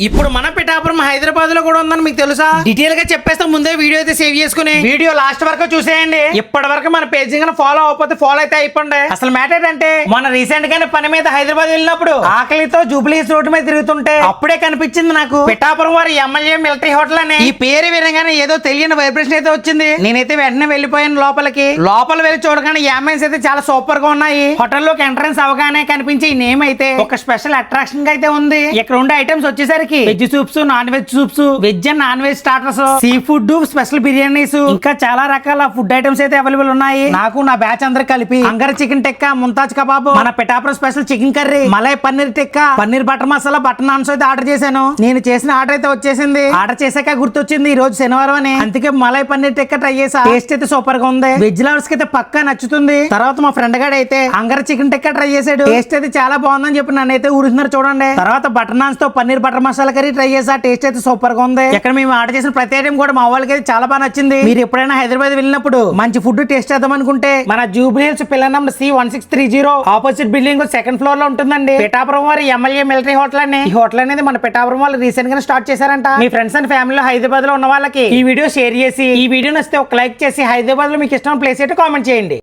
ఇప్పుడు మన పిఠాపురం హైదరాబాద్ లో కూడా ఉందని మీకు తెలుసా? డీటెయిల్ గా చెప్పేస్తే ముందే వీడియో అయితే సేవ్ చేసుకుని వీడియో లాస్ట్ వరకు చూసేయండి. ఇప్పటి వరకు మన పేజ్ ఫాలో అవ్వకపోతే ఫాలో అయితే అయిపోండి. అసలు మ్యాటర్ ఏంటంటే మన రీసెంట్ గానే పని మీద హైదరాబాద్ వెళ్ళినప్పుడు ఆకలితో జూబ్లీస్ రోడ్డు మీద తిరుగుతుంటే అప్పుడే కనిపించింది నాకు పిఠాపురం వారి ఎమ్మెల్యే మిలిటరీ హోటల్ అని. ఈ పేరు వినగానే ఏదో తెలియని వైబ్రేషన్ అయితే వచ్చింది. నేనైతే వెంటనే వెళ్ళిపోయాను లోపలికి. లోపల వెళ్ళి చూడగానే యామెన్స్ అయితే చాలా సూపర్ గా ఉన్నాయి. హోటల్లోకి ఎంట్రన్స్ అవగానే కనిపించే ఈ నేమ్ అయితే ఒక స్పెషల్ అట్రాక్షన్ గా అయితే ఉంది. ఇక్కడ ఉండే ఐటమ్స్ వచ్చేసరికి veg soups, non veg soups, veg and non veg starters, sea food, special biryanis, ఇంకా చాలా రకాల ఫుడ్ ఐటమ్స్ అయితే అవైలబుల్ ఉన్నాయి. నాకు నా బ్యాచ్ అందరు కలిపి అంగర్ చికెన్ టిక్కా, ముంతాజ్ కబాబ్, మన Pithapuram special chicken curry, malai paneer tikka, paneer butter masala, butter naans అయితే ఆర్డర్ చేశాను. నేను చేసిన ఆర్డర్ అయితే వచ్చేసింది. ఆర్డర్ చేశాక గుర్తొచ్చింది ఈ రోజు శనివారం అని. అందుకే మలై పన్నీర్ టిక్కా ట్రై చేసా. టేస్ట్ అయితే సూపర్ గా ఉంది. వెజ్ లవర్స్ కి అయితే పక్కా నచ్చుతుంది. తర్వాత మా ఫ్రెండ్ గాడు అయితే అంగర్ చికెన్ టిక్కా ట్రై చేశాడు. టేస్ట్ అయితే చాలా బాగుందని చెప్పి నన్ను అయితే ఊరుస్తున్నారు చూడండి. తర్వాత బటర్ నాన్స్ తో paneer butter masala curry try చేసా. టేస్ట్ అయితే సూపర్ గా ఉంది. ఇక్కడ మేము ఆర్డర్ చేసిన ప్రతి ఐటమ్ కూడా మా వాళ్ళకి అయితే చాలా బాగా నచ్చింది. మీరు ఎప్పుడైనా హైదరాబాద్ వెళ్ళినప్పుడు మంచి ఫుడ్ టేస్ట్ చేద్దాం అనుకుంటే మన Jubilee hills pillar number C1630 opposite building second floor లో ఉంటుందండి. పిఠాపురం వారి ఎమ్మెల్యే మిలిటరీ హోటల్ అని. ఈ హోటల్ అనేది మన పిఠాపురం వాళ్ళు రీసెంట్ గా స్టార్ట్ చేశారంట. మీ ఫ్రెండ్స్ అండ్ ఫ్యామిలీ హైదరాబాద్ లో ఉన్న వాళ్ళకి ఈ వీడియో షేర్ చేసి, ఈ వీడియో నచ్చితే ఒక లైక్ చేసి హైదరాబాద్ లో మీకు ఇష్టమైన ప్లేస్ అయితే కామెంట్ చేయండి.